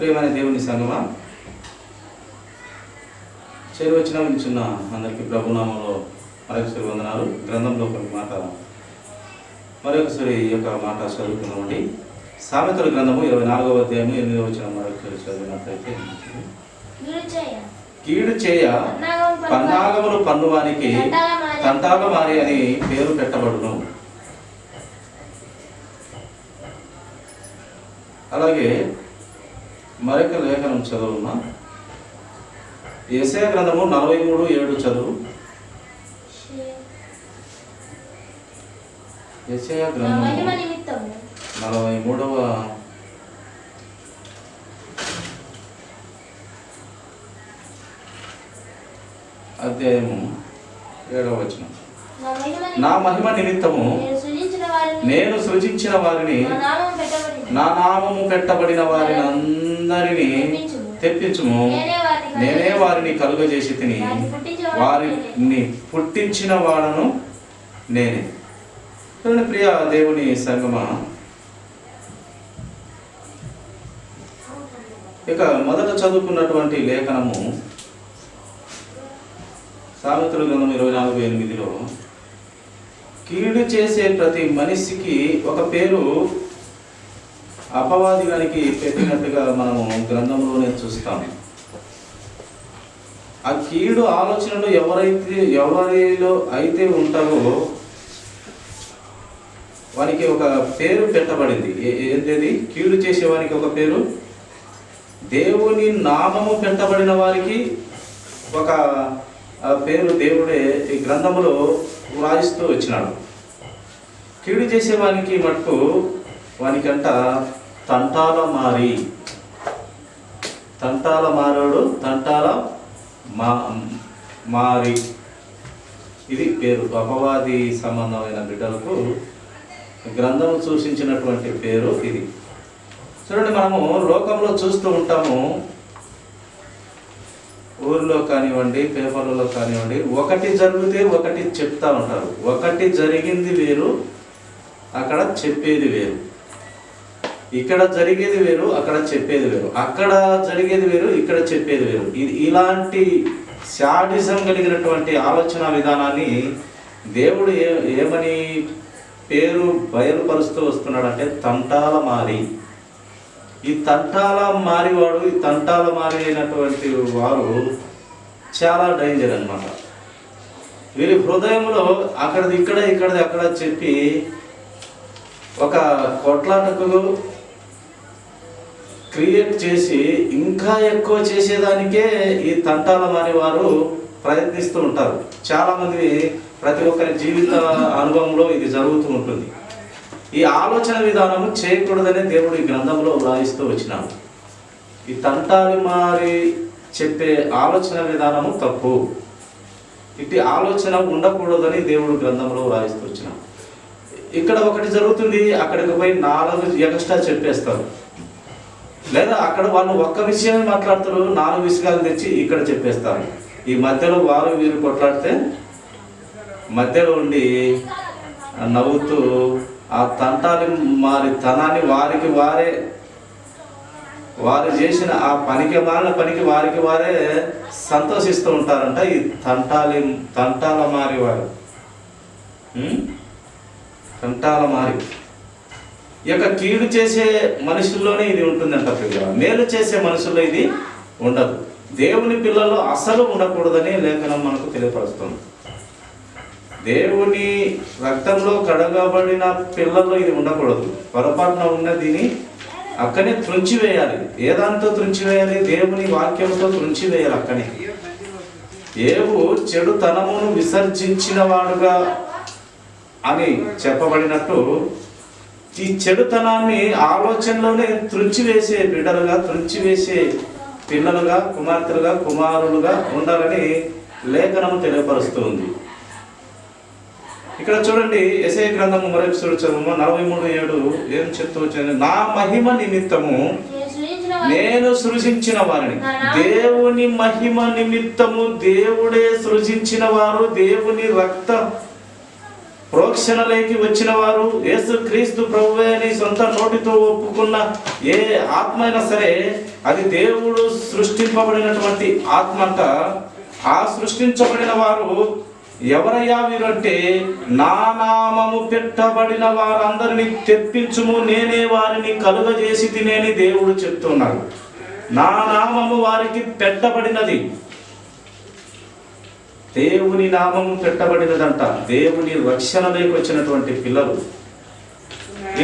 ప్రియమైన దేవుని సంగమా, చేరువచ్చిన వింటున్న అందరికీ ప్రభునామంలో మరొకసారి వందనాలు. గ్రంథంలో కొన్ని మాట మరొకసారి ఈ యొక్క మాట చదువుకున్నామండి. సామెతల గ్రంథము 24వ అధ్యాయము 8వ వచనం మరొకసారి చదివినట్లయితే, కీడు చేయ పన్నాగములు పన్నువానికి తంటాల మారి అని పేరు పెట్టబడును. అలాగే మరొక లేఖనం చదువున్నా, యెషయా గ్రంథము 43:7 చదువు. యెషయా గ్రంథము 43వ అధ్యాయము 7వ వచనం. నా మహిమ నిమిత్తము నేను సృజించిన వారిని, నా నామము పెట్టబడిన వారిని అందరినీ తెప్పించుము. నేనే వారిని కలుగజేసి తిని, వారిని పుట్టించిన వాడను నేనే. ప్రియ దేవుని సంగమా, ఇక మొదట చదువుకున్నటువంటి లేఖనము సామెతల గ్రంథం 24:8లో కీడు చేసే ప్రతి మనిషికి ఒక పేరు అపవాదిగానికి పెట్టినట్టుగా మనము గ్రంథంలోనే చూస్తాము. ఆ కీడు ఆలోచనలు ఎవరిలో అయితే ఉంటారో వానికి ఒక పేరు పెట్టబడింది. ఏంటది? కీడు చేసేవానికి ఒక పేరు, దేవుని నామము పెట్టబడిన వారికి ఒక పేరు దేవుడే ఈ గ్రంథములో వ్రాయిస్తూ వచ్చినాడు. కీడు చేసేవానికి మటుకు వానికంట తంటాల మారోడు, తంటాల మారి, ఇది పేరు. అపవాది సంబంధమైన బిడ్డలకు గ్రంథం సూచించినటువంటి పేరు ఇది. చూడండి, మనము లోకంలో చూస్తూ ఉంటాము, ఊర్లో కానివ్వండి, పేపర్లలో కానివ్వండి, ఒకటి జరిగితే ఒకటి చెప్తా ఉంటారు. ఒకటి జరిగింది వేరు, అక్కడ చెప్పేది వేరు. ఇక్కడ జరిగేది వేరు, అక్కడ చెప్పేది వేరు. అక్కడ జరిగేది వేరు, ఇక్కడ చెప్పేది వేరు. ఇలాంటి శాడిజం కలిగినటువంటి ఆలోచన విధానాన్ని దేవుడు ఏమని పేరు బయలుపరుస్తూ వస్తున్నాడంటే తంటాల మారి. ఈ తంటాల మారివాడు, ఈ తంటాల మారి అయినటువంటి వారు చాలా డేంజర్ అన్నమాట. వీరి హృదయంలో అక్కడది ఇక్కడ, ఇక్కడది అక్కడ చెప్పి ఒక కొట్లాటకు క్రియేట్ చేసి ఇంకా ఎక్కువ చేసేదానికే ఈ తంటాల మారి వారు ప్రయత్నిస్తూ ఉంటారు. చాలామంది, ప్రతి ఒక్కరి జీవిత అనుభవంలో ఇది జరుగుతూ ఉంటుంది. ఈ ఆలోచన విధానము చేయకూడదనే దేవుడు ఈ గ్రంథంలో వ్రాయిస్తూ వచ్చినాడు. ఈ తంటాలి మారి చెప్పే ఆలోచన విధానము తప్పు. ఇట్టి ఆలోచన ఉండకూడదని దేవుడు గ్రంథంలో వ్రాయిస్తూ వచ్చినాడు. ఇక్కడ ఒకటి జరుగుతుంది, అక్కడికి పోయి 4 ఎక్స్ట్రా చెప్పేస్తారు. లేదా అక్కడ వాళ్ళు ఒక్క విషయమే మాట్లాడతారు, 4 విషయాలు తెచ్చి ఇక్కడ చెప్పేస్తారు. ఈ మధ్యలో వారు వీరు కొట్లాడితే మధ్యలో ఉండి నవ్వుతూ ఆ తంటాలి మారి తనాన్ని వారు చేసిన ఆ పనికి వారికి వారే సంతోషిస్తూ ఉంటారంట. ఈ తంటాల మారి వారు, తంటాల మారి ఈ యొక్క కీడు చేసే మనుషుల్లోనే ఇది ఉంటుందంట. మేలు చేసే మనుషుల్లో ఇది ఉండదు. దేవుని పిల్లల్లో అసలు ఉండకూడదని లేఖనం మనకు తెలియపరుస్తుంది. దేవుని రక్తంలో కడగబడిన పిల్లల్లో ఇది ఉండకూడదు. పొరపాటున ఉన్న దీన్ని అక్కనే త్రుంచివేయాలి. ఏదాంతో త్రుంచివేయాలి? దేవుని వాక్యంతో త్రుంచివేయాలి. అక్కనే ఏవు చెడుతనమును విసర్జించిన వాడుగా అని చెప్పబడినట్టు ఈ చెడుతనాన్ని ఆలోచనలోనే త్రుంచివేసే బిడ్డలుగా, త్రుంచివేసే పిల్లలుగా, కుమార్తెలుగా, కుమారులుగా ఉండాలని లేఖనము తెలియపరుస్తుంది. ఇక్కడ చూడండి, యెషయా గ్రంథము మరొకసారి చదువు 43:7 ఏం చెప్తూ వచ్చాను? నా మహిమ నిమిత్తము నేను సృజించిన వారిని. దేవుని మహిమ నిమిత్తము దేవుడే సృజించిన వారు, దేవుని ప్రోక్షణలోకి వచ్చిన వారు, యేసు క్రీస్తు ప్రభువే అని సొంత నోటితో ఒప్పుకున్న ఏ ఆత్మ అయినా సరే అది దేవుడు సృష్టింపబడినటువంటి ఆత్మ అంట. ఆ సృష్టించబడిన వారు ఎవరయ్యా వీరు అంటే, నా నామము పెట్టబడిన వారందరినీ తెప్పించుము, నేనే వారిని కలుగజేసి తినేని దేవుడు చెప్తున్నాడు. నా నామము వారికి పెట్టబడినది. దేవుని నామము పెట్టబడినదంట. దేవుని రక్షణలోకి వచ్చినటువంటి పిల్లలు.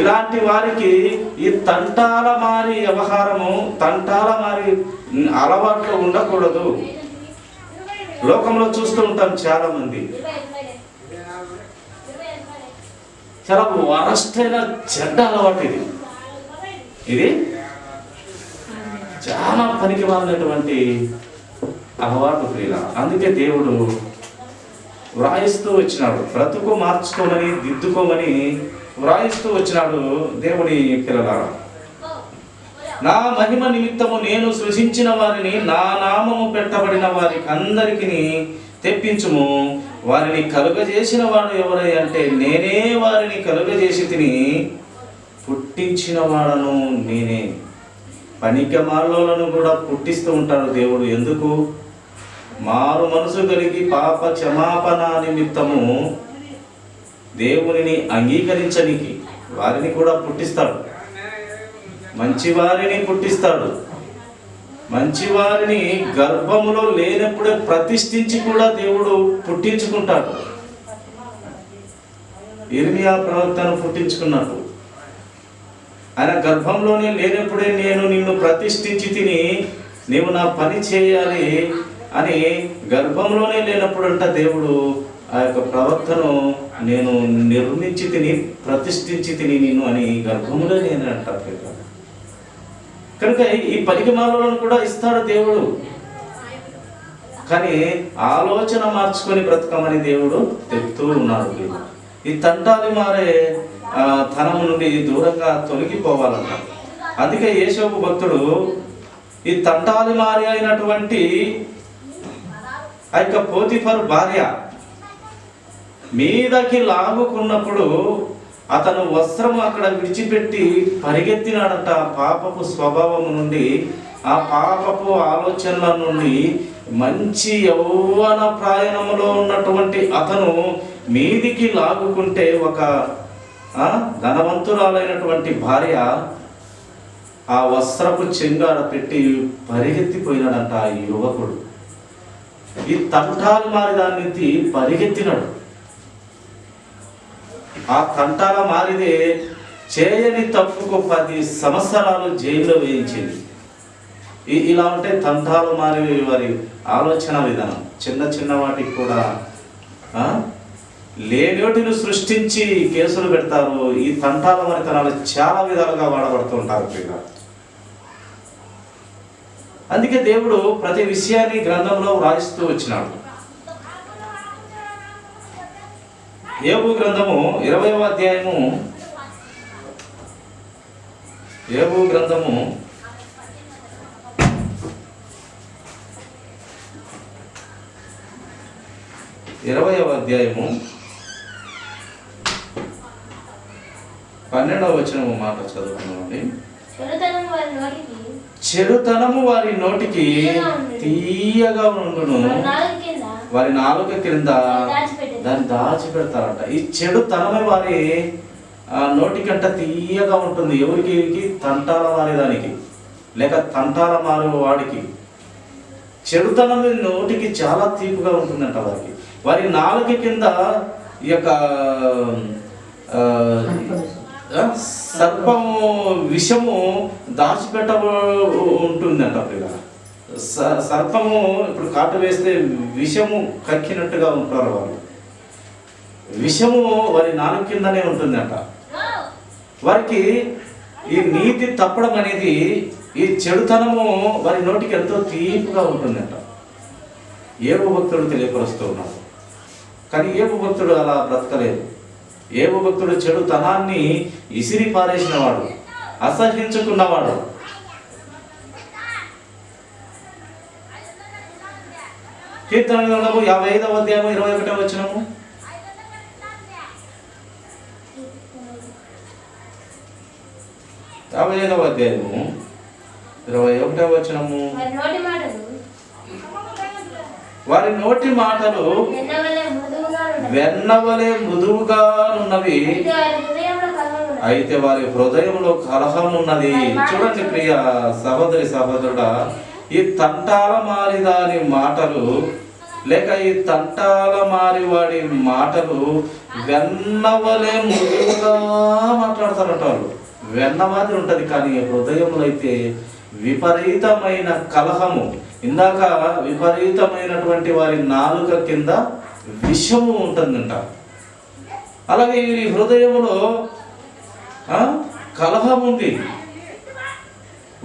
ఇలాంటి వారికి ఈ తంటాల మారి వ్యవహారము, తంటాల మారి అలవాట్లు ఉండకూడదు. లోకంలో చూస్తూ ఉంటాం చాలా మంది చాలా వరస్టైన చెడ్డ అలవాటు ఇది చాలా పనికి మాలినటువంటి అలవాటు ప్రియుల. అందుకే దేవుడు వ్రాయిస్తూ వచ్చినాడు, బ్రతుకు మార్చుకోమని, దిద్దుకోమని వ్రాయిస్తూ వచ్చినాడు. దేవుని పిల్లలారా, నా మహిమ నిమిత్తము నేను సృజించిన వారిని, నా నామము పెట్టబడిన వారికి అందరికీ తెప్పించుము, వారిని కలుగజేసిన వాడు ఎవరై అంటే, నేనే వారిని కలుగజేసి తిని, పుట్టించిన వాడను నేనే. పనికిమాలోలను కూడా పుట్టిస్తూ ఉంటాడు దేవుడు. ఎందుకు? మారు మనసు కలిగి పాప క్షమాపణ నిమిత్తము దేవునిని అంగీకరించడానికి వారిని కూడా పుట్టిస్తాడు. మంచి వారిని పుట్టిస్తాడు. మంచి వారిని గర్భములో లేనప్పుడే ప్రతిష్ఠించి కూడా దేవుడు పుట్టించుకుంటాడు. ఇర్మియా ప్రవక్తను పుట్టించుకున్నాడు. ఆయన గర్భంలోనే లేనప్పుడే నేను నిన్ను ప్రతిష్ఠించి తిని నీవు నా పని చేయాలి అని గర్భంలోనే లేనప్పుడు అంట దేవుడు ఆ యొక్క ప్రవక్తను నేను నిర్మించి తిని ప్రతిష్ఠించి తిని నిన్ను అని గర్భంలో నేను అంటారు. కనుక ఈ పనికిమాలను కూడా ఇస్తాడు దేవుడు. కానీ ఆలోచన మార్చుకొని బ్రతకమని దేవుడు చెప్తూ ఉన్నాడు. ఈ తంటాలి మారే తనము నుండి దూరంగా తొలగిపోవాలన్న. అందుకే యేషోబు భక్తుడు ఈ తంటాలి మారి అయినటువంటి ఆ యొక్క పోతిఫరు భార్య మీదకి లాగుకున్నప్పుడు అతను వస్త్రము అక్కడ విడిచిపెట్టి పరిగెత్తినాడట. పాపపు స్వభావము నుండి, ఆ పాపపు ఆలోచనల నుండి, మంచి యౌవన ప్రాయణములో ఉన్నటువంటి అతను మీదికి లాగుకుంటే ఒక ధనవంతురాలైనటువంటి భార్య ఆ వస్త్రపు చెంగాడ పెట్టి పరిగెత్తిపోయినాడంట ఆ యువకుడు. ఈ తంటాలు మారి దాన్ని పరిగెత్తినాడు. ఆ తంటాల మారిదే చేయని తప్పుకు 10 సంవత్సరాలు జైల్లో వేయించింది. ఇలా ఉంటే తంటాలు మారి వారి ఆలోచన విధానం. చిన్న చిన్న వాటికి కూడా లేనోటిని సృష్టించి కేసులు పెడతారు. ఈ తంటాల మరితనాలు చాలా విధాలుగా వాడబడుతూ ఉంటారు. అందుకే దేవుడు ప్రతి విషయాన్ని గ్రంథంలో వ్రాయిస్తూ వచ్చినాడు. యోబు గ్రంథము 20వ అధ్యాయము, యోబు గ్రంథము 20వ అధ్యాయము 12వ వచనము మాట చదువుకున్నామండి. చెడుతనము వారి నోటికి తీయగా ఉండును, వారి నాలుక క్రింద దాన్ని దాచిపెడతారట. ఈ చెడుతనమే వారి నోటికంట తీయగా ఉంటుంది. ఎవరికి? తంటాల మారి దానికి, లేక తంటాల మారి వాడికి చెడుతనం నోటికి చాలా తీపుగా ఉంటుందంట వారికి. వారి నాలుక కింద ఈ యొక్క సర్పము విషము దాచిపెట్ట ఉంటుందంట. సర్పము ఇప్పుడు కాటు వేస్తే విషము కక్కినట్టుగా ఉంటారు వాళ్ళు. విషము వారి నాలుక కిందనే ఉంటుందంట. వారికి ఈ నీతి తప్పడం అనేది, ఈ చెడుతనము వారి నోటికి ఎంతో తీపుగా ఉంటుందంట. యోబు భక్తుడు తెలియపరుస్తూ ఉన్నాడు. కానీ యోబు భక్తుడు అలా బ్రతకలేదు. యోబు భక్తుడు చెడుతనాన్ని ఇసిరి పారేసినవాడు, అసహించుకున్నవాడు. కీర్తన గ్రంథము 55వ అధ్యాయము 21వ వచనము, 55వ అధ్యాయము 21వ వచనము. వారి నోటి మాటలు వెన్నవలే మృదువుగానున్నవి, అయితే వారి హృదయంలో కలహం ఉన్నది. చూడండి ప్రియ సహోదరి సహోదరుడా, ఈ తంటాల మారి దాని మాటలు లేక ఈ తంటాల మారి వాడి మాటలు వెన్నవలే మృదువుగా మాట్లాడతారట. వాళ్ళు వెన్న మాదిరి ఉంటది, కానీ హృదయంలో అయితే విపరీతమైన కలహము. ఇందాక విపరీతమైనటువంటి వారి నాలుక కింద విషము ఉంటుందంట. అలాగే ఈ హృదయంలో కలహం ఉంది.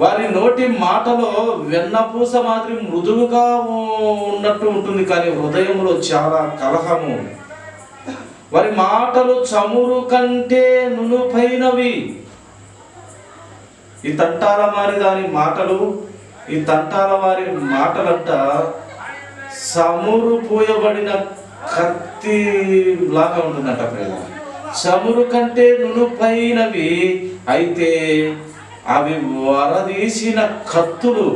వారి నోటి మాటలో వెన్నపూస మాదిరి మృదువుగా ఉన్నట్టు ఉంటుంది, కానీ హృదయంలో చాలా కలహము. వారి మాటలు చమురు కంటే నునుపైనవి. ఈ తంటాల మారి దాని మాటలు, ఈ తంటాల వారి మాటలంట చమురు పోయబడిన కత్తి లాగా ఉంటుందంట ప్రేమ. చమురు కంటే నునుపైనవి, అయితే అవి వరదీసిన కత్తులు.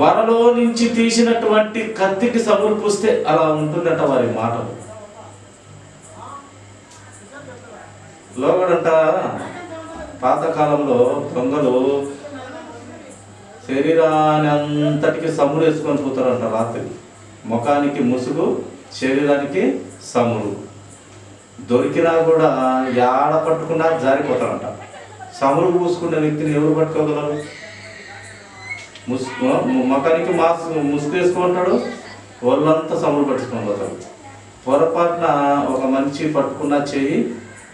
వరలో నుంచి తీసినటువంటి కత్తికి చమురు పూస్తే అలా ఉంటుందట వారి మాటలు. లోగడంట పాతకాలంలో దొంగలు శరీరాన్ని అంతటికి చమురు వేసుకొని పోతారంట. రాత్రి ముఖానికి ముసుగు, శరీరానికి చమురు. దొరికినా కూడా యాడ పట్టుకున్నా జారిపోతారంట. చమురు పూసుకునే వ్యక్తిని ఎవరు పట్టుకోగలరు? ముఖానికి ముసుగు వేసుకుంటాడు, ఒళ్ళంతా చమురు పట్టుకొని పోతాడు. పొరపాటున ఒక మనిషి పట్టుకున్న చెయ్యి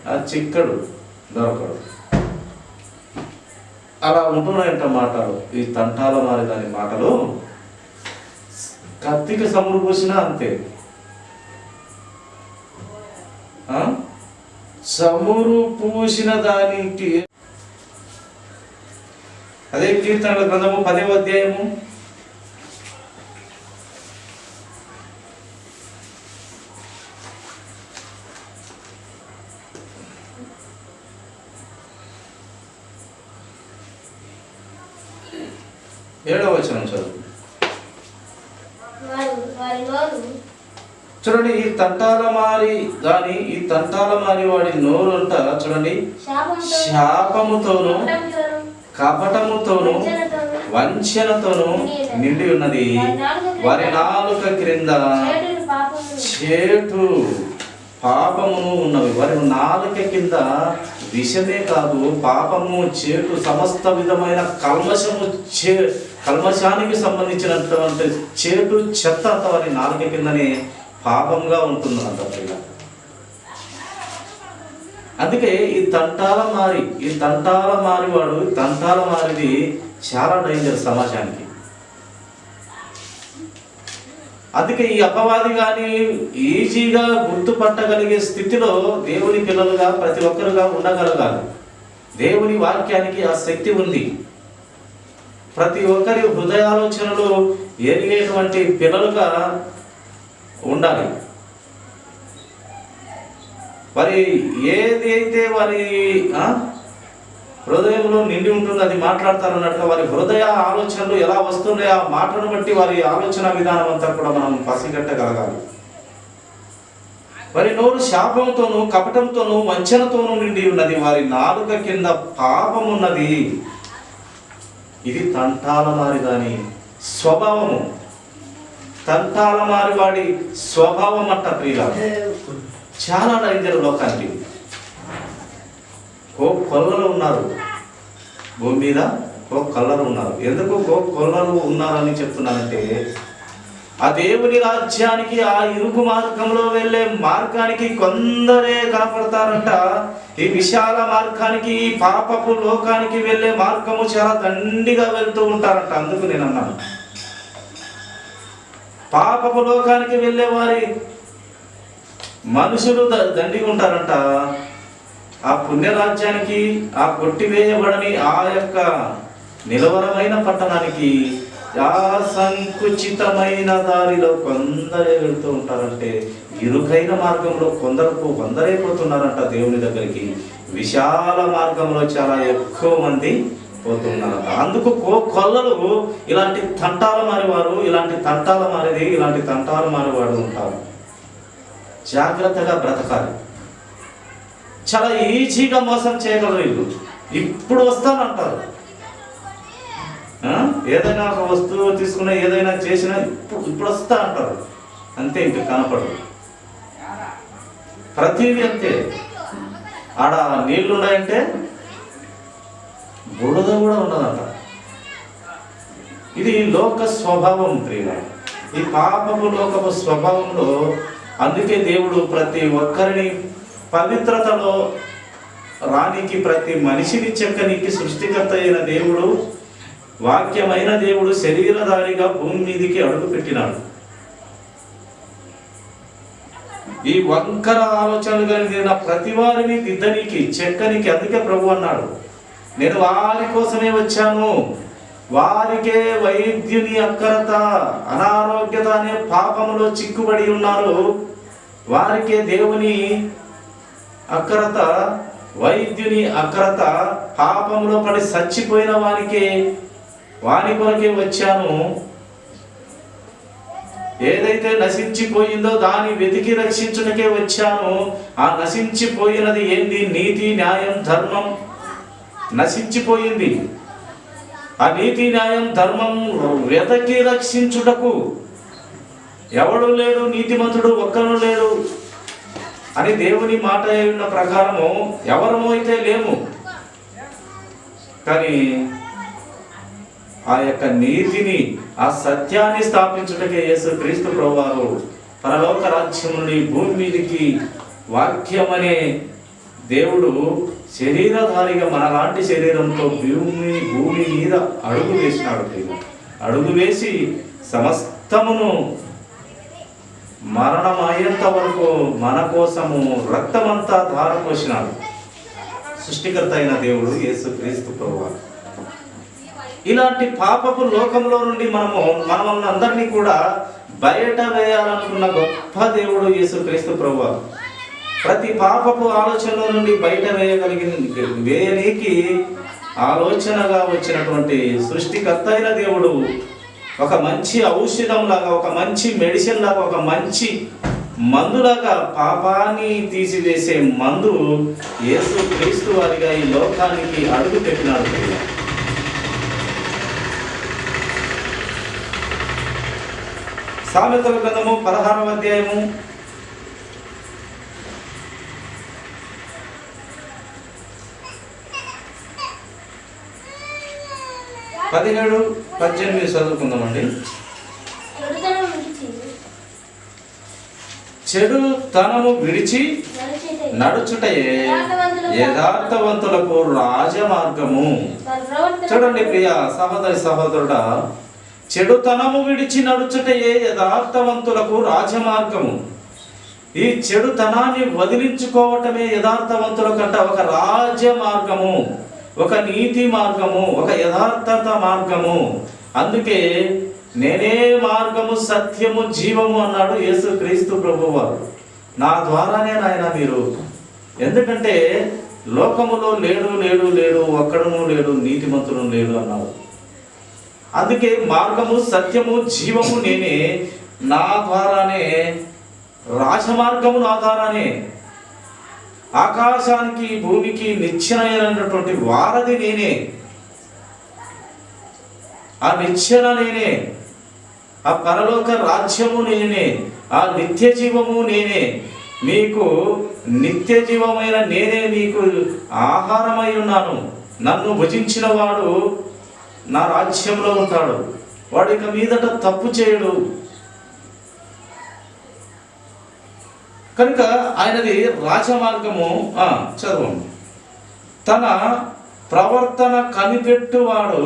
ఆ చిక్కడు, దొరకడు. అలా ఉంటున్నాయంట మాటలు. ఈ తంటాల మారి దాని మాటలు కత్తికి చమురు పూసినా అంతే. చమురు పూసిన దానికి అదే కీర్తనల గ్రంథము 10వ అధ్యాయము 7వ వచనం చదువు. చూడండి, ఈ తంటాల మారి వాడి నోరు అంట చూడండి శాపముతోను కపటముతోను వంచనతోను నిండి ఉన్నది. వారి నాలుక క్రింద చేటు పాపమును ఉన్నవి. వారి నాలుక కింద విషమే కాదు, పాపము, చేటు, సమస్త విధమైన కల్మషానికి సంబంధించినటువంటి చేటు చెత్త అంత వారి నాలుక కిందనే పాపంగా ఉంటుందంట. అందుకే ఈ తంటాల మారిది చాలా డేంజర్ సమాజానికి. అందుకే ఈ అపవాది కానీ ఈజీగా గుర్తుపట్టగలిగే స్థితిలో దేవుని పిల్లలుగా ప్రతి ఒక్కరుగా ఉండగలగాలి. దేవుని వాక్యానికి ఆ శక్తి ఉంది. ప్రతి ఒక్కరి హృదయాలోచనలు ఎరిగేటువంటి పిల్లలుగా ఉండాలి. మరి ఏది అయితే వారి హృదయంలో నిండి ఉంటుందో అది మాట్లాడతారన్నట్టుగా వారి హృదయ ఆలోచనలు ఎలా వస్తున్నాయో ఆ మాటను బట్టి వారి ఆలోచన విధానం అంతా కూడా మనం పసిగట్టగలగాలి. వారి నోరు శాపంతోనూ కపటంతోనూ వంచనతోనూ నిండి ఉన్నది. వారి నాలుక కింద పాపం ఉన్నది. ఇది తంటాల మారి దాని స్వభావము. తంటాల మారి వాడి స్వభావం అంట ప్రియుల. చాలా డేంజర్ లోకానికి. కొల్లలు ఉన్నారు భూమి మీద, కొల్లలు ఉన్నారు. ఎందుకు కొల్లలు ఉన్నారని చెప్తున్నానంటే, ఆ దేవుని రాజ్యానికి ఆ ఇరుకు మార్గంలో వెళ్ళే మార్గానికి కొందరే కనపడతారంట. ఈ విశాల మార్గానికి, ఈ పాపపు లోకానికి వెళ్ళే మార్గము చాలా దండిగా వెళ్తూ ఉంటారంట. అందుకు నేను అన్నాను, పాపపు లోకానికి వెళ్ళే వారి మనుషులు దండిగా ఉంటారంట. ఆ పుణ్యరాజ్యానికి, ఆ కొట్టివేయబడని ఆ యొక్క నిలవరమైన పట్టణానికి ఆ సంకుచితమైన దారిలో కొందరే వెళ్తూ ఉంటారంటే, ఇరుకైన మార్గంలో కొందరే పోతున్నారంట దేవుని దగ్గరికి. విశాల మార్గంలో చాలా ఎక్కువ మంది పోతున్నారు. అందుకు కొల్లలు ఇలాంటి తంటాల మారివారు, ఇలాంటి తంటాల మారిది, ఇలాంటి తంటాలు మారివాడు ఉంటారు. జాగ్రత్తగా బ్రతకాలి. చాలా ఈజీగా మోసం చేయగలరు వీళ్ళు. ఇప్పుడు వస్తానంటారు, ఏదైనా ఒక వస్తువు తీసుకున్నా, ఏదైనా చేసినా ఇప్పుడు వస్తా అంటారు. అంతే, ఇంక కనపడదు. ప్రతిదీ అంతే. ఆడ నీళ్లు ఉన్నాయంటే బురద కూడా ఉండదంట. ఇది లోక స్వభావం ప్రియుల. ఈ పాపపు లోకపు స్వభావంలో అందుకే దేవుడు ప్రతి ఒక్కరిని పవిత్రతలో రానికి, ప్రతి మనిషిని చెక్కనికి సృష్టికర్త అయిన దేవుడు, వాక్యమైన దేవుడు శరీరధారిగా భూమి మీదికి అడుగు పెట్టినాడు. ఈ వంకర ఆలోచనలు కలిగిన ప్రతి వారిని దిద్దనికి, చెక్కనికి. అందుకే ప్రభు అన్నాడు, నేను వారి కోసమే వచ్చాను, వారికే వైద్యుని అక్కరత, అనారోగ్యత అనే పాపములో చిక్కుబడి ఉన్నారు, వారికే దేవుని అక్కరత, వైద్యుని అక్కరత, పాపములో పడి చచ్చిపోయిన వాని కొరకే వచ్చాను. ఏదైతే నశించిపోయిందో దాన్ని వెతికి రక్షించుటకే వచ్చాను. ఆ నశించిపోయినది ఏంది? నీతి, న్యాయం, ధర్మం నశించిపోయింది. ఆ నీతి, న్యాయం, ధర్మం వెతకి రక్షించుటకు. ఎవడు లేడు నీతిమంతుడు, ఒక్కడు లేడు అని దేవుని మాట ఉన్న ప్రకారము ఎవరము అయితే లేము. కానీ ఆ యొక్క నీతిని, ఆ సత్యాన్ని స్థాపించుటకే యేసుక్రీస్తు ప్రభువారు పరలోక రాజ్యం నుండి భూమి మీదికి వాక్యమనే దేవుడు శరీరధారిగా మనలాంటి శరీరంతో భూమి మీద అడుగు వేసినాడు. అడుగు వేసి సమస్తమును మరణమయ్యేంత వరకు మన కోసము రక్తమంతా ధారపోసినాడు. సృష్టికర్త అయిన దేవుడు యేసుక్రీస్తు ప్రభువారు. ఇలాంటి పాపపు లోకంలో నుండి మనల్ని అందరినీ కూడా బయట వేయాలనుకున్న గొప్ప దేవుడు యేసుక్రీస్తు ప్రభువారు. ప్రతి పాపపు ఆలోచనలో నుండి బయట వేయనీకి ఆలోచనగా వచ్చినటువంటి సృష్టికర్త అయిన దేవుడు ఒక మంచి ఔషధం లాగా, ఒక మంచి మెడిసిన్ లాగా, ఒక మంచి మందులాగా, పాపాన్ని తీసివేసే మందు యేసుక్రీస్తు వారిగా ఈ లోకానికి అడుగు పెట్టినాడు. సామెతల గ్రంథము 16వ అధ్యాయము 17-18 చదువుకుందామండి. చెడు తనము విడిచి నడుచుటయే యథార్థవంతులకు రాజమార్గము. చూడండి ప్రియ సహోదరి సహోదరుడా, చెడుతనము విడిచి నడుచుటయే యథార్థవంతులకు రాజమార్గము. ఈ చెడుతనాన్ని వదిలించుకోవటమే యథార్థవంతుల కంట ఒక రాజమార్గము, ఒక నీతి మార్గము, ఒక యథార్థత మార్గము. అందుకే నేనే మార్గము, సత్యము, జీవము అన్నాడు యేసుక్రీస్తు ప్రభువారు. నా ద్వారానే నాయన మీరు. ఎందుకంటే లోకములో లేడు లేడు లేడు ఒక్కడును లేడు, నీతిమంతుడు లేడు అన్నాడు. అందుకే మార్గము, సత్యము, జీవము నేనే. నా ద్వారానే, రాజమార్గము నా ద్వారానే. ఆకాశానికి భూమికి నిచ్చెనైనటువంటి వారధి నేనే. ఆ నిచ్చెన నేనే, ఆ పరలోక రాజ్యము నేనే, ఆ నిత్య జీవము నేనే. మీకు నిత్య జీవమైన నేనే మీకు ఆహారమై ఉన్నాను. నన్ను భుజించిన వాడు నా రాజ్యంలో ఉంటాడు. వాడు ఇక మీదట తప్పు చేయడు. కనుక ఆయనది రాజమార్గము. చదవండి. తన ప్రవర్తన కనిపెట్టువాడు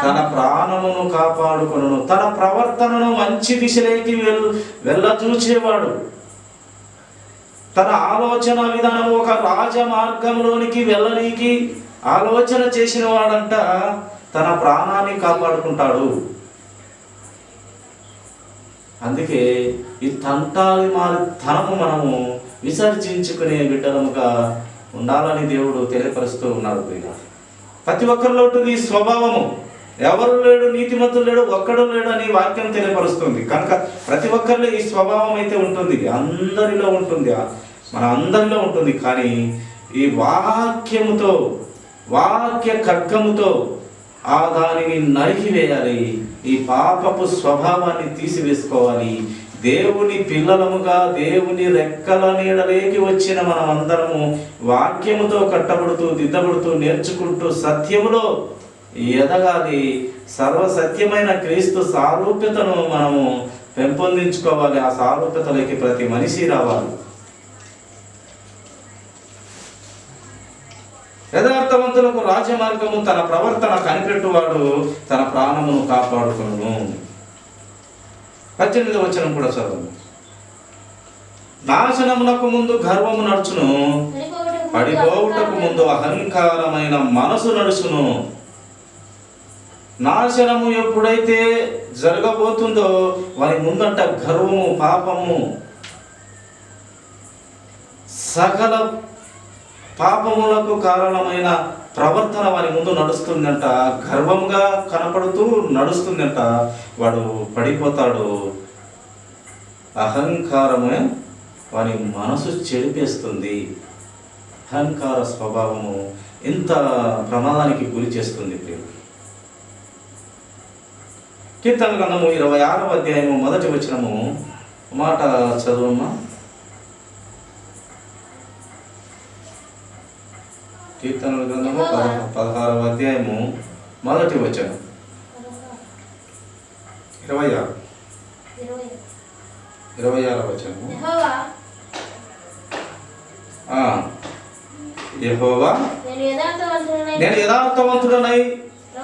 తన ప్రాణమును కాపాడుకొనును. తన ప్రవర్తనను మంచి దిశలోకి వెళ్ళచూచేవాడు. తన ఆలోచన విధానం ఒక రాజమార్గంలోనికి వెళ్ళనీకి ఆలోచన చేసిన వాడంట తన ప్రాణాన్ని కాపాడుకుంటాడు. అందుకే ఈ తంటాలి మారి తనము మనము విసర్జించుకునే బిడ్డలముగా ఉండాలని దేవుడు తెలియపరుస్తూ ఉన్నాడు ప్రియులారా. ప్రతి ఒక్కరిలో ఉంటుంది ఈ స్వభావము. ఎవరు లేడు, నీతిమంతులు లేడు, ఒక్కడు లేడు అని వాక్యం తెలియపరుస్తుంది. కనుక ప్రతి ఒక్కరిలో ఈ స్వభావం అయితే ఉంటుంది, అందరిలో ఉంటుంది, మన అందరిలో ఉంటుంది. కానీ ఈ వాక్యముతో, వాక్య ఖడ్గముతో దానిని నరికివేయాలి. ఈ పాపపు స్వభావాన్ని తీసివేసుకోవాలి. దేవుని పిల్లలముగా దేవుని రెక్కల నీడలేకి వచ్చిన మనం అందరము వాక్యముతో కట్టబడుతూ, దిద్దబడుతూ, నేర్చుకుంటూ సత్యములో ఎదగాలి. సర్వసత్యమైన క్రీస్తు సారూప్యతను మనము పెంపొందించుకోవాలి. ఆ సారూప్యతలోకి ప్రతి మనిషి రావాలి. యథార్థవంతులకు రాజమార్గము తన ప్రవర్తన కనిపెట్టువాడు తన ప్రాణమును కాపాడుకొనును. 18వ వచనం కూడా చదువు. నాశనమునకు ముందు గర్వము నడుచును, పడిపోవుటకు ముందు అహంకారమైన మనసు నడుచును. నాశనము ఎప్పుడైతే జరగబోతుందో వారి ముందంట గర్వము, పాపము, సకల పాపములకు కారణమైన ప్రవర్తన వారి ముందు నడుస్తుందంట. గర్వంగా కనపడుతూ నడుస్తుందంట. వాడు పడిపోతాడు. అహంకారమే వారి మనసు చెడిపేస్తుంది. అహంకార స్వభావము ఇంత ప్రమాదానికి గురి చేస్తుంది. కీర్తన గ్రంథము 26వ అధ్యాయము 1వ వచనము మాట చదువమ్మా. కీర్తన గ్రంథము 16వ అధ్యాయము 1వ వచనం. 26వ వచనము. యెహోవా నేను యథార్థవంతుడనై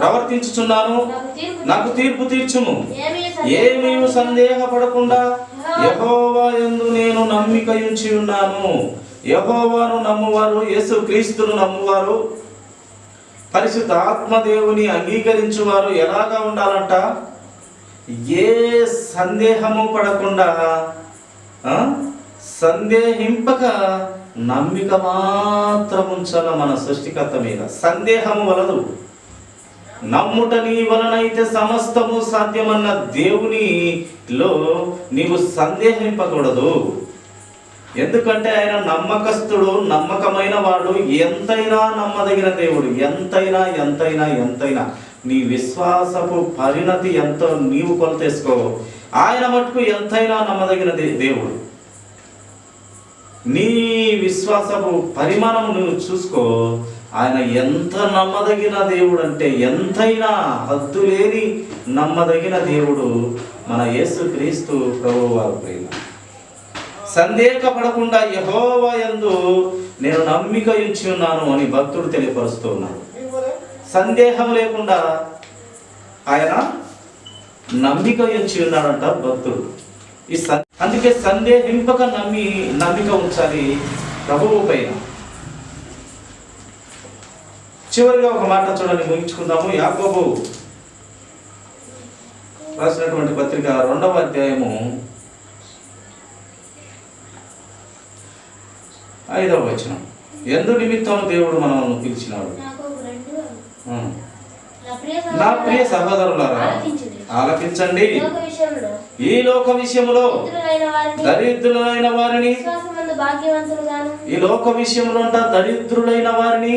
ప్రవర్తించుచున్నాను, నాకు తీర్పు తీర్చుము. ఏమీ సందేహపడకుండా యెహోవా యందు నేను నమ్మిక ఉంచి ఉన్నాను. యెహోవాను నమ్మువారు, యేసు క్రీస్తును నమ్మువారు, పరిశుద్ధ ఆత్మదేవుని అంగీకరించువారు ఎలాగా ఉండాలంట? ఏ సందేహము పడకుండా, సందేహింపక నమ్మిక మాత్రం ఉంచాల మన సృష్టికర్త మీద. సందేహము వలదు. నమ్ముట నీ వలనైతే సమస్తము సాధ్యమన్న దేవునిలో నీవు సందేహింపకూడదు. ఎందుకంటే ఆయన నమ్మకస్తుడు, నమ్మకమైన వాడు, ఎంతైనా నమ్మదగిన దేవుడు. ఎంతైనా ఎంతైనా ఎంతైనా నీ విశ్వాసపు పరిణతి ఎంతో నీవు కొలతేసుకో. ఆయన మటుకు ఎంతైనా నమ్మదగిన దేవుడు. నీ విశ్వాసపు పరిమాణం నువ్వు చూసుకో. ఆయన ఎంత నమ్మదగిన దేవుడు అంటే ఎంతైనా హద్దులేని నమ్మదగిన దేవుడు మన యేసు క్రీస్తు ప్రభువు వారు. ప్రేమ సందేహపడకుండా యెహోవా యందు నేను నమ్మిక ఉంచి ఉన్నాను అని భక్తుడు తెలియపరుస్తూ ఉన్నాడు. సందేహం లేకుండా ఆయన నమ్మిక ఉంచి ఉన్నాడంట భక్తుడు. అందుకే సందేహింపక నమ్మిక ఉంచాలి ప్రభువు పైన. చివరిగా ఒక మాట చూడండి, ముగించుకుందాము. యాకోబు రాసినటువంటి పత్రిక 2వ అధ్యాయము 5వ వచనం. ఎందు నిమిత్తం దేవుడు మనల్ని పిలిచినాడు. నా ప్రియ సహోదరులారా ఆలకించండి. ఈ లోక విషయములో దరిద్రులైన వారిని, ఈ లోక విషయంలో అంట దరిద్రులైన వారిని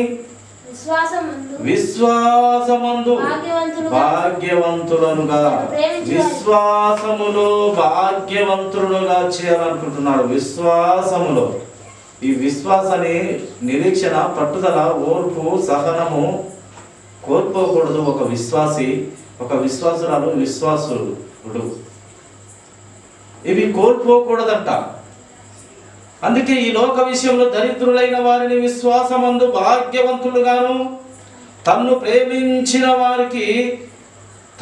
విశ్వాసమందు భాగ్యవంతులనుగా, విశ్వాసములో భాగ్యవంతులుగా చేయాలనుకుంటున్నాడు. విశ్వాసములో ఈ విశ్వాసాన్ని, నిరీక్షణ, పట్టుదల, ఓర్పు, సహనము కోల్పోకూడదు. ఒక విశ్వాసి, ఒక విశ్వాసురాలు, విశ్వాసుడు ఇవి కోల్పోకూడదంట. అందుకే ఈ లోక విషయంలో దరిద్రులైన వారిని విశ్వాసమందు భాగ్యవంతులుగాను, తన్ను ప్రేమించిన వారికి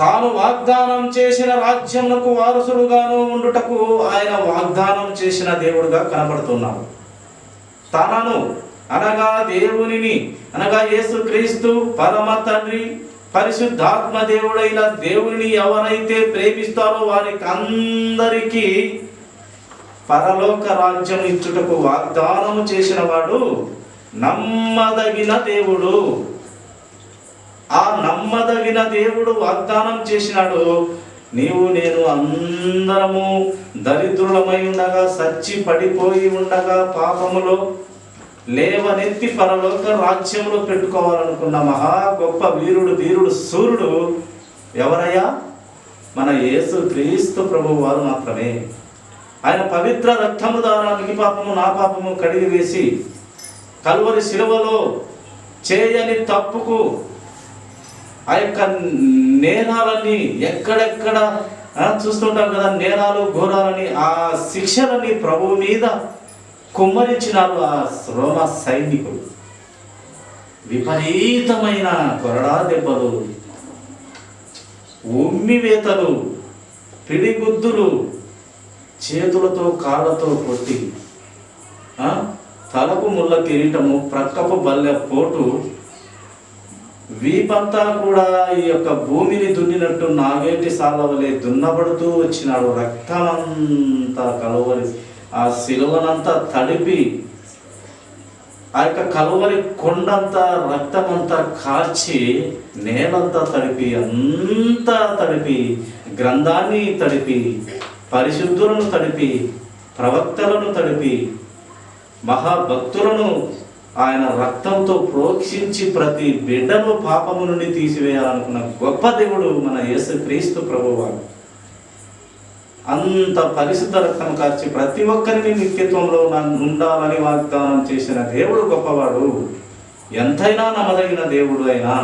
తాను వాగ్దానం చేసిన రాజ్యమునకు వారసులుగాను ఉండుటకు ఆయన వాగ్దానం చేసిన దేవుడుగా కనబడుతున్నాడు. తనను అనగా దేవునిని, అనగా యేసుక్రీస్తు పరమ తండ్రి, పరిశుద్ధాత్మ దేవుడైన దేవునిని ఎవరైతే ప్రేమిస్తారో వారికి అందరికీ పరలోక రాజ్యం ఇచ్చుటకు వాగ్దానం చేసిన వాడు నమ్మదగిన దేవుడు. ఆ నమ్మదగిన దేవుడు వాగ్దానం చేసినాడు, నీవు నేను అందరము దరిద్రులమై ఉండగా, సచ్చి పడిపోయి ఉండగా, పాపములో లేవనెత్తి పరలోక రాజ్యంలో పెట్టుకోవాలనుకున్న మహా గొప్ప వీరుడు సూర్యుడు ఎవరయ్యా? మన యేసు క్రీస్తు ప్రభువు వారు మాత్రమే. ఆయన పవిత్ర రక్తము ద్వారా నీ పాపము నా పాపము కడిగి వేసి కల్వరి శిలువలో చేయని తప్పుకు ఆ యొక్క నేరాలన్నీ ఎక్కడెక్కడ చూస్తుంటాం కదా, నేరాలు ఘోరాలని, ఆ శిక్షలని ప్రభువు మీద కుమ్మరించినారు ఆ రోమా సైనికులు. విపరీతమైన కొరడా దెబ్బలు, ఉమ్మివేతలు, పిడిగుద్దులు, చేతులతో కాళ్ళతో కొట్టి, తలకు ముళ్ళ కిరీటము, ప్రక్కపు బల్లె పోటు, వీపంతా కూడా ఈ యొక్క భూమిని దున్నినట్టు నాగేటి సాలవలే దున్నబడుతూ వచ్చినాడు. రక్తమంతా కలువరి ఆ శిలువనంతా తడిపి, ఆ యొక్క కలువరి కొండంతా రక్తమంతా కాల్చి, నేలంతా తడిపి, అంతా తడిపి, గ్రంథాన్ని తడిపి, పరిశుద్ధులను తడిపి, ప్రవక్తలను తడిపి, మహాభక్తులను ఆయన రక్తంతో ప్రోక్షించి ప్రతి బిడ్డను పాపము నుండి తీసివేయాలనుకున్న గొప్ప దేవుడు మన యేసు క్రీస్తు ప్రభువారు. అంత పరిశుద్ధ రక్తం కార్చి ప్రతి ఒక్కరిని నిత్యత్వంలో ఉండాలని వాగ్దానం చేసిన దేవుడు గొప్పవాడు. ఎంతైనా నమ్మదగిన దేవుడు అయినా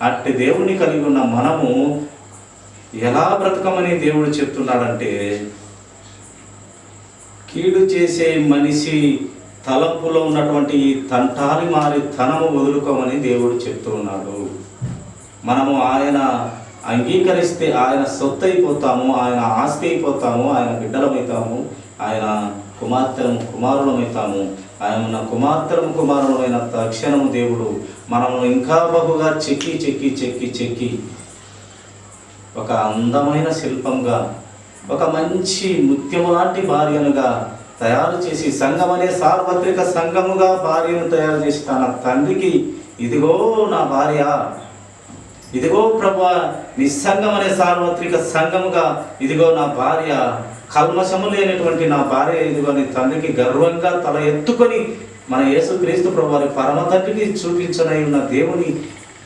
అట్టి దేవుడిని కలిగి ఉన్న మనము ఎలా బ్రతకమని దేవుడు చెప్తున్నాడంటే, కీడు చేసే మనిషి తలంపులో ఉన్నటువంటి ఈ తంటాలి మారి తనము వదులుకోమని దేవుడు చెప్తూ ఉన్నాడు. మనము ఆయన అంగీకరిస్తే ఆయన సొత్తు అయిపోతాము, ఆయన ఆస్తి అయిపోతాము, ఆయన బిడ్డలమవుతాము, ఆయన కుమారులమవుతాము. ఆయన కుమారులమైన తక్షణము దేవుడు మనము ఇంకా బహుగా చెక్కి ఒక అందమైన శిల్పంగా, ఒక మంచి ముత్యము లాంటి భార్యనుగా తయారు చేసి, సంఘం అనే సార్వత్రిక సంఘముగా భార్యను తయారు చేసి తన తండ్రికి, ఇదిగో నా భార్య, ఇదిగో ప్రభువా నిస్సంగం అనే సార్వత్రిక సంఘముగా, ఇదిగో నా భార్య, కల్మషము లేనటువంటి నా భార్య, ఇదిగో నీ తండ్రికి గర్వంగా తల ఎత్తుకొని మన యేసు క్రీస్తు ప్రభువారి పరమ తండ్రికి చూపించనై ఉన్న దేవుని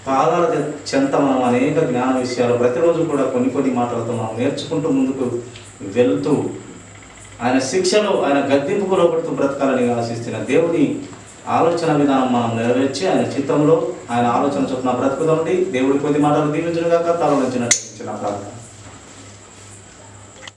పాదాల చెంత మనం అనేక జ్ఞాన విషయాలు ప్రతిరోజు కూడా కొన్ని మాటలతో మనం నేర్చుకుంటూ ముందుకు వెళ్తూ, ఆయన శిక్షలో, ఆయన గద్దింపుకు లోపడుతూ బ్రతకాలని ఆశిస్తున్న దేవుని ఆలోచన విధానం మనం నెరవేర్చి ఆయన చిత్తంలో ఆయన ఆలోచన చొప్పున బ్రతుకుదామండి. దేవుడి కొద్ది మాటలు దీవించుగాక. తల నుంచి ప్రార్థన.